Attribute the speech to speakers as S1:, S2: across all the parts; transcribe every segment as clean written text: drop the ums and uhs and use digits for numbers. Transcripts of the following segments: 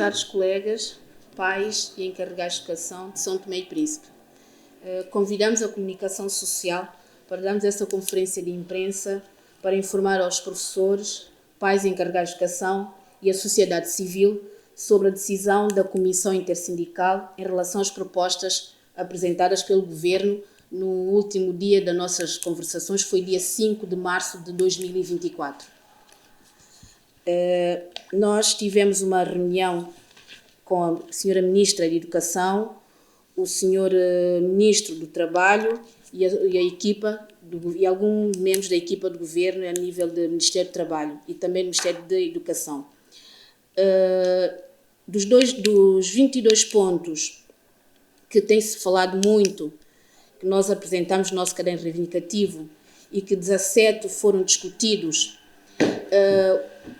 S1: caros colegas, pais e encarregados de educação de São Tomé e Príncipe. Convidamos a comunicação social para darmos esta conferência de imprensa para informar aos professores, pais e encarregados de educação e a sociedade civil sobre a decisão da Comissão Intersindical em relação às propostas apresentadas pelo Governo no último dia das nossas conversações, foi dia 5 de março de 2024. Nós tivemos uma reunião com a Sra. Ministra de Educação, o Sr. Ministro do Trabalho e a equipa e alguns membros da equipa do Governo a nível do Ministério do Trabalho e também do Ministério da Educação. Dos 22 pontos que tem-se falado muito, que nós apresentamos no nosso caderno reivindicativo e que 17 foram discutidos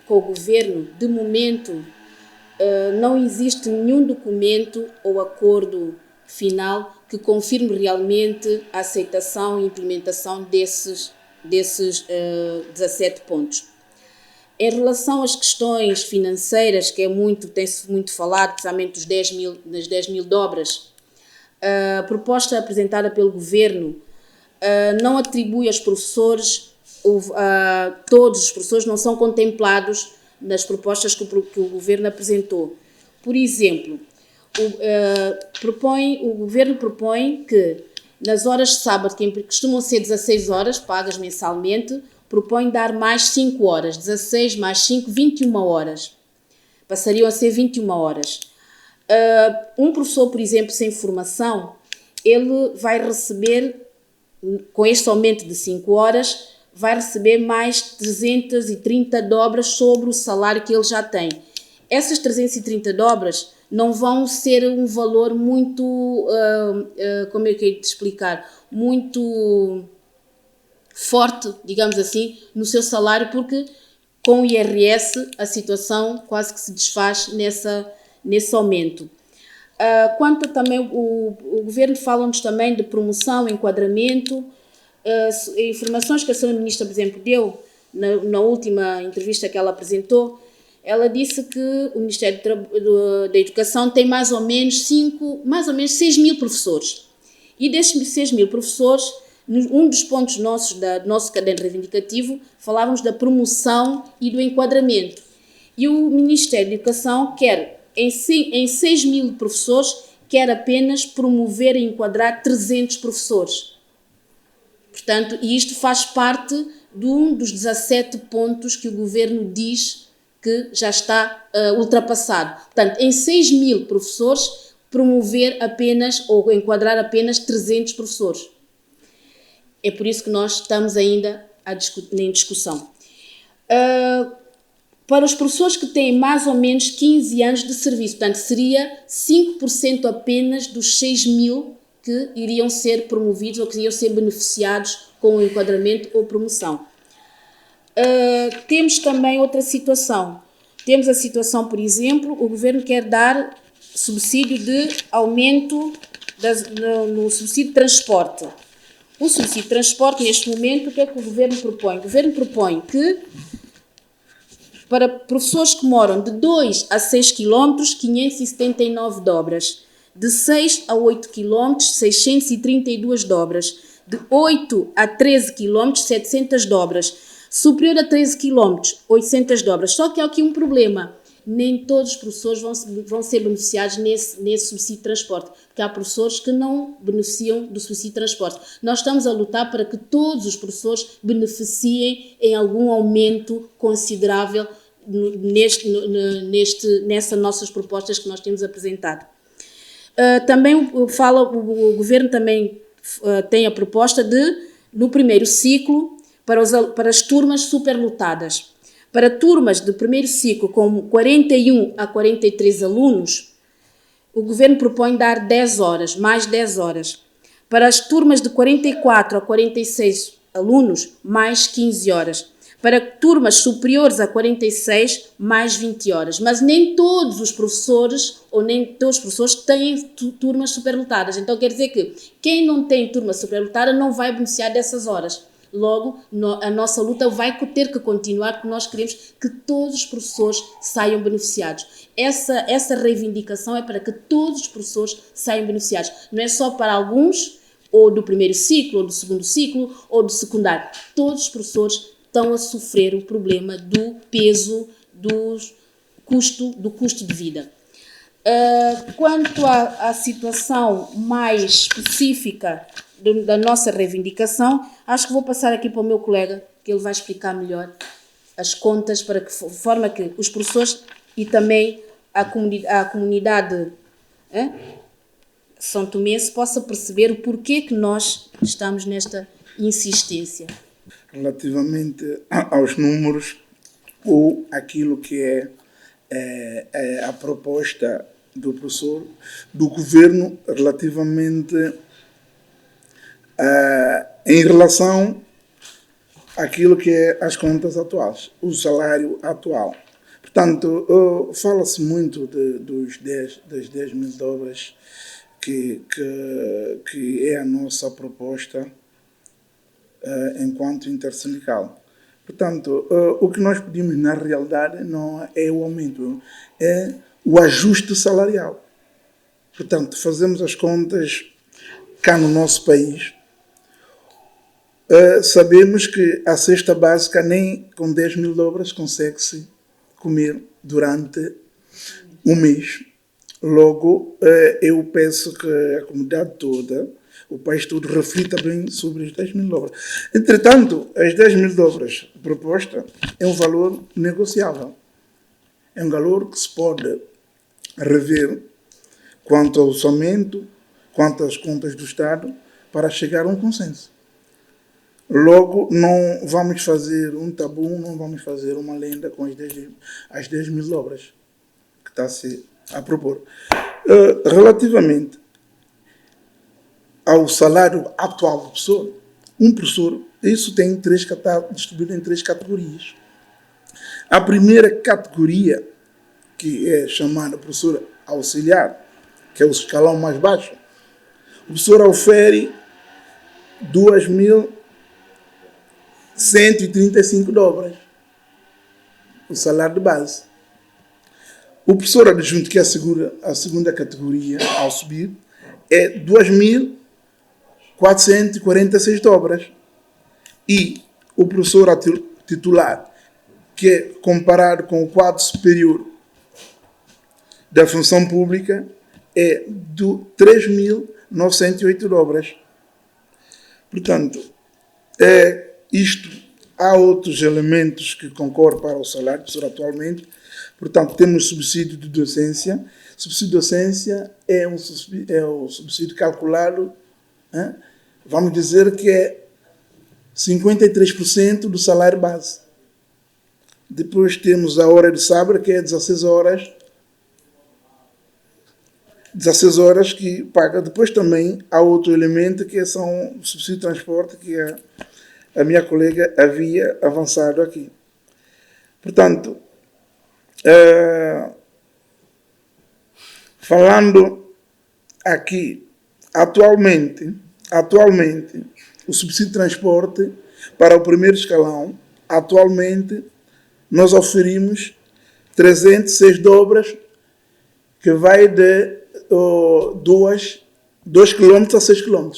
S1: com o Governo, de momento não existe nenhum documento ou acordo final que confirme realmente a aceitação e implementação desses 17 pontos. Em relação às questões financeiras, que tem-se muito falado, precisamente das 10 mil dobras, a proposta apresentada pelo Governo não atribui aos professores, todos os professores não são contemplados nas propostas que o Governo apresentou. Por exemplo, o Governo propõe que nas horas de sábado, que costumam ser 16 horas pagas mensalmente, propõe dar mais 5 horas, 16 mais 5, 21 horas. Passariam a ser 21 horas. Um professor, por exemplo, sem formação, ele vai receber, com este aumento de 5 horas, vai receber mais 330 dobras sobre o salário que ele já tem. Essas 330 dobras não vão ser um valor muito, como é que eu ia te explicar, muito forte, digamos assim, no seu salário, porque com o IRS a situação quase que se desfaz nesse aumento. Quanto também o Governo fala-nos também de promoção, enquadramento, informações que a Sra. Ministra, por exemplo, deu na última entrevista que ela apresentou. Ela disse que o Ministério da Educação tem mais ou menos 6 mil professores. E desses 6 mil professores, um dos pontos do nosso caderno reivindicativo, falávamos da promoção e do enquadramento. E o Ministério da Educação quer, em 6 mil professores, quer apenas promover e enquadrar 300 professores. Portanto, e isto faz parte de um dos 17 pontos que o Governo diz que já está ultrapassado. Portanto, em 6 mil professores, promover apenas ou enquadrar apenas 300 professores. É por isso que nós estamos ainda em discussão. Para os professores que têm mais ou menos 15 anos de serviço, portanto, seria 5% apenas dos 6 mil que iriam ser promovidos ou que iriam ser beneficiados com o enquadramento ou promoção. Temos também outra situação. Temos a situação, por exemplo, o Governo quer dar subsídio de aumento no subsídio de transporte. O subsídio de transporte, neste momento, o que é que o Governo propõe? O Governo propõe que, para professores que moram de 2 a 6 km, 579 dobras. De 6 a 8 km, 632 dobras. De 8 a 13 km, 700 dobras. Superior a 13 km, 800 dobras. Só que há aqui um problema. Nem todos os professores vão ser beneficiados nesse subsídio de transporte, porque há professores que não beneficiam do subsídio de transporte. Nós estamos a lutar para que todos os professores beneficiem em algum aumento considerável nessas nossas propostas que nós temos apresentado. Também o Governo também tem a proposta de, no primeiro ciclo, para as turmas superlotadas. Para turmas do primeiro ciclo com 41 a 43 alunos, o Governo propõe dar 10 horas, mais 10 horas. Para as turmas de 44 a 46 alunos, mais 15 horas. Para turmas superiores a 46, mais 20 horas. Mas nem todos os professores têm turmas superlotadas. Então quer dizer que quem não tem turma superlotada não vai beneficiar dessas horas. Logo, a nossa luta vai ter que continuar, porque nós queremos que todos os professores saiam beneficiados. Essa reivindicação é para que todos os professores saiam beneficiados. Não é só para alguns, ou do primeiro ciclo, ou do segundo ciclo, ou do secundário. Todos os professores estão a sofrer o problema do peso do custo de vida. Quanto à situação mais específica da nossa reivindicação, acho que vou passar aqui para o meu colega, que ele vai explicar melhor as contas, para que forma que os professores e também a comunidade são tomense possa perceber o porquê que nós estamos nesta insistência.
S2: Relativamente aos números ou aquilo que é a proposta do professor, do governo, relativamente em relação àquilo que é as contas atuais, o salário atual. Portanto, fala-se muito das 10 mil dobras, que é a nossa proposta enquanto intersindical. Portanto, o que nós pedimos na realidade não é o aumento, é o ajuste salarial. Portanto, fazemos as contas cá no nosso país, sabemos que a cesta básica nem com 10 mil dobras consegue-se comer durante um mês. Logo, eu peço que a comunidade toda, o país todo, reflita bem sobre as 10 mil dobras. Entretanto, as 10 mil dobras proposta é um valor negociável. É um valor que se pode rever quanto ao orçamento, quanto às contas do Estado, para chegar a um consenso. Logo, não vamos fazer um tabu, não vamos fazer uma lenda com as 10 mil dobras que está-se a propor. Relativamente ao salário atual do professor, um professor, isso tem está distribuído em 3 categorias. A primeira categoria, que é chamada professor auxiliar, que é o escalão mais baixo, o professor ofere 2.135 dobras, o salário de base. O professor adjunto, que é a segunda categoria, ao subir, é 2.446 dobras. E o professor titular, que é comparado com o quadro superior da função pública, é de 3.908 dobras. Portanto, há outros elementos que concorrem para o salário do professor atualmente. Portanto, temos subsídio de docência. Subsídio de docência é o subsídio calculado, vamos dizer que é 53% do salário base. Depois temos a hora de sábado, que é 16 horas que paga. Depois também há outro elemento, que são o subsídio de transporte, que a minha colega havia avançado aqui. Portanto, falando aqui, atualmente, o subsídio de transporte para o primeiro escalão, atualmente, nós oferimos 306 dobras, que vai de 2 km a 6 km.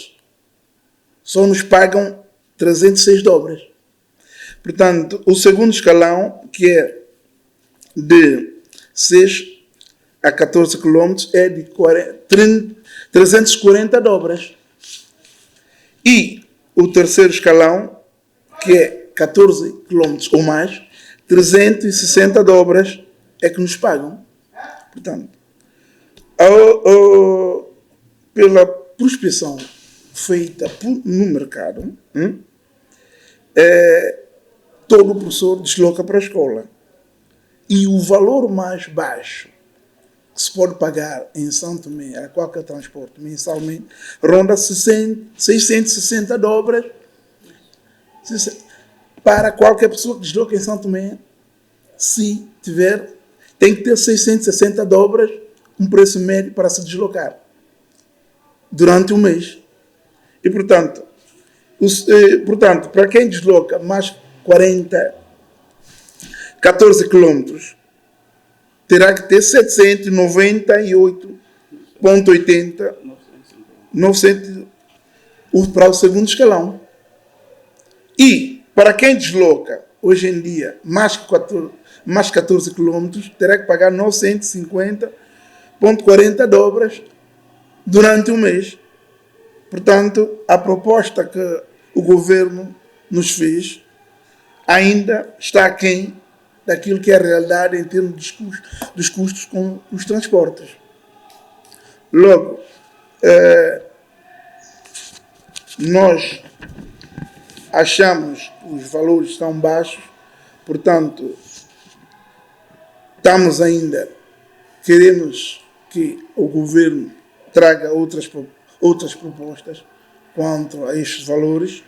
S2: Só nos pagam 306 dobras. Portanto, o segundo escalão, que é de 6 a 14 km, é de 340 dobras. E o terceiro escalão, que é 14 km ou mais, 360 dobras é que nos pagam. Portanto, pela prospecção feita no mercado, todo o professor desloca para a escola. E o valor mais baixo que se pode pagar em São Tomé a qualquer transporte mensalmente ronda 660 dobras para qualquer pessoa que desloca em São Tomé. Se tiver, tem que ter 660 dobras, um preço médio para se deslocar durante um mês. E, portanto, Portanto, para quem desloca mais 14 quilômetros, terá que ter 798,80 900 para o segundo escalão. E para quem desloca, hoje em dia, mais 14 quilômetros, terá que pagar 950,40 dobras durante um mês. Portanto, a proposta que o governo nos fez ainda está aquém daquilo que é a realidade em termos dos custos com os transportes. Logo, nós achamos que os valores estão baixos, portanto, queremos que o governo traga outras propostas quanto a estes valores.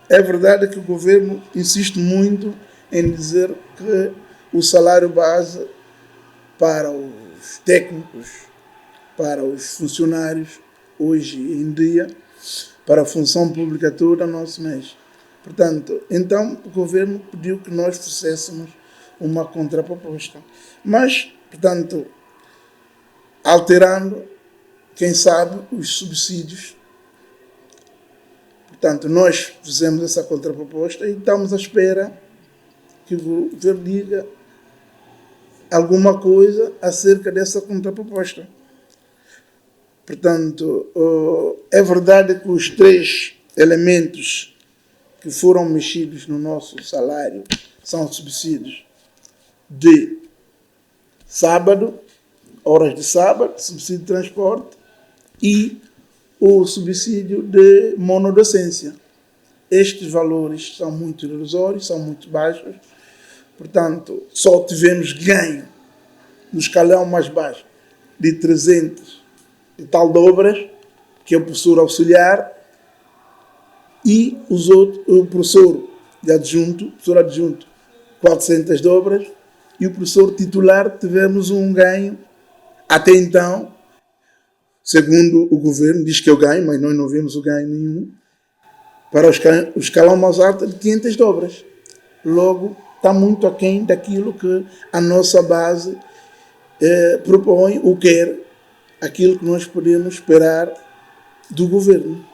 S2: É verdade que o governo insiste muito em dizer que o salário base para os técnicos, para os funcionários, hoje em dia, para a função pública toda, não se mexe. Portanto, então o governo pediu que nós fizéssemos uma contraproposta. Mas, portanto, alterando, quem sabe, os subsídios. Portanto, nós fizemos essa contraproposta e estamos à espera que o governo diga alguma coisa acerca dessa contraproposta. Portanto, é verdade que os 3 elementos que foram mexidos no nosso salário são os subsídios de sábado, horas de sábado, subsídio de transporte e o subsídio de monodocência. Estes valores são muito irrisórios, são muito baixos, portanto, só tivemos ganho no escalão mais baixo de 300 e tal dobras, que é o professor auxiliar, e o professor adjunto, 400 dobras, e o professor titular tivemos um ganho, até então, segundo o governo, diz que é o ganho, mas nós não vimos o ganho nenhum, para o escalão mais alto de 500 dobras. Logo, está muito aquém daquilo que a nossa base propõe ou quer, aquilo que nós podemos esperar do governo.